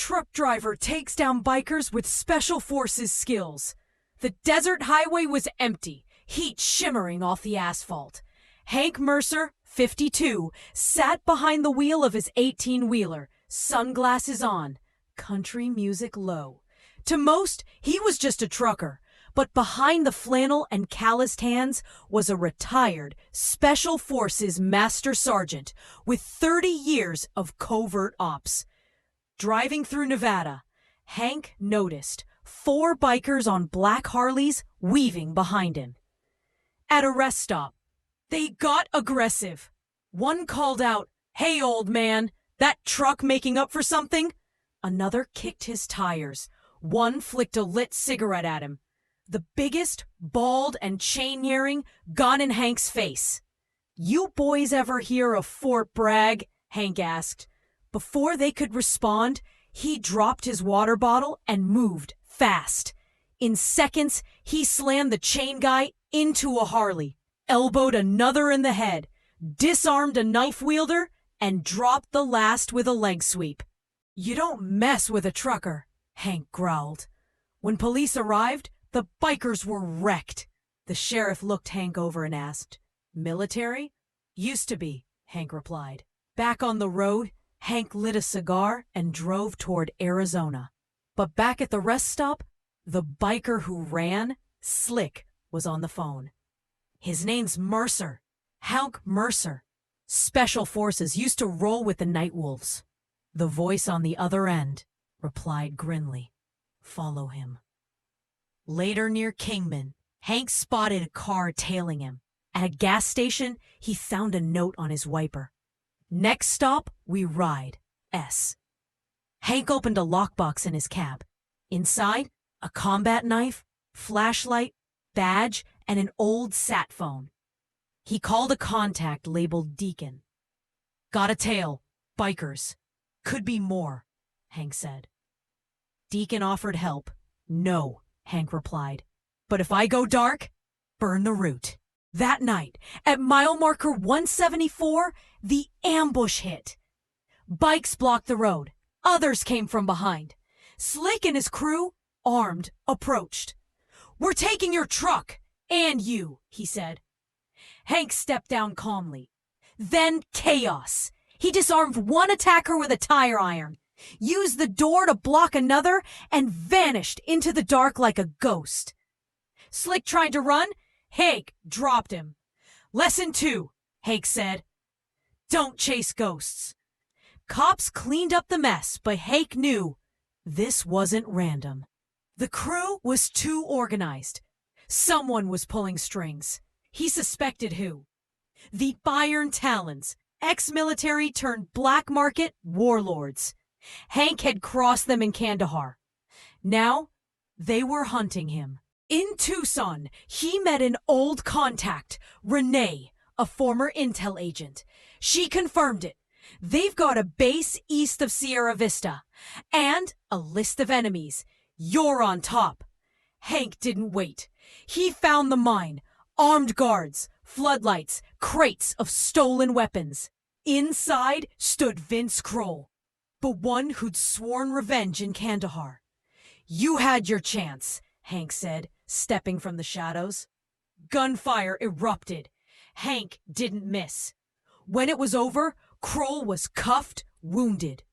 truck driver takes down bikers with special forces skills. The desert highway was empty, heat shimmering off the asphalt. Hank Mercer, 52, sat behind the wheel of his 18-wheeler, sunglasses on, country music low. To most, he was just a trucker, but behind the flannel and calloused hands was a retired Special Forces Master Sergeant with 30 years of covert ops. Driving through Nevada, Hank noticed 4 bikers on black Harleys weaving behind him. At a rest stop, they got aggressive. One called out, "Hey, old man, that truck making up for something?" Another kicked his tires. One flicked a lit cigarette at him. The biggest, bald, and chain-wearing got in Hank's face. "You boys ever hear of Fort Bragg?" Hank asked. Before they could respond, he dropped his water bottle and moved fast. In seconds, he slammed the chain guy into a Harley, elbowed another in the head, disarmed a knife wielder, and dropped the last with a leg sweep. "You don't mess with a trucker," Hank growled. When police arrived, the bikers were wrecked. The sheriff looked Hank over and asked, "Military?" "Used to be," Hank replied. Back on the road, Hank lit a cigar and drove toward Arizona. But back at the rest stop, the biker who ran, Slick, was on the phone. "His name's Mercer. Hank Mercer. Special Forces, used to roll with the Night Wolves." The voice on the other end replied grimly, "Follow him." Later near Kingman, Hank spotted a car tailing him. At a gas station, he found a note on his wiper. "Next stop, we ride. S." Hank opened a lockbox in his cab. Inside, a combat knife, flashlight, badge, and an old sat phone. He called a contact labeled Deacon. "Got a tail. Bikers. Could be more," Hank said. Deacon offered help. "No," Hank replied. "But if I go dark, burn the route." That night, at mile marker 174, the ambush hit. Bikes blocked the road. Others came from behind. Slick and his crew, armed, approached. "We're taking your truck, and you," he said. Hank stepped down calmly. Then chaos. He disarmed one attacker with a tire iron, used the door to block another, and vanished into the dark like a ghost. Slick tried to run. Hank dropped him. "Lesson 2, Hank said. "Don't chase ghosts." Cops cleaned up the mess, but Hank knew this wasn't random. The crew was too organized. Someone was pulling strings. He suspected who. The Iron Talons, ex-military turned black market warlords. Hank had crossed them in Kandahar. Now, they were hunting him. In Tucson, he met an old contact, Renee, a former intel agent. She confirmed it. They've got a base east of Sierra Vista and a list of enemies. You're on top. Hank didn't wait. He found the mine, armed guards, floodlights, crates of stolen weapons. Inside stood Vince Kroll, the one who'd sworn revenge in Kandahar. "You had your chance," Hank said, stepping from the shadows. Gunfire erupted. Hank didn't miss. When it was over, Kroll was cuffed, wounded.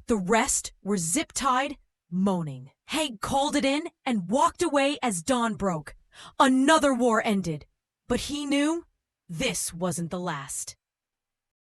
The rest were zip-tied, moaning. Hank called it in and walked away as dawn broke. Another war ended. But he knew this wasn't the last.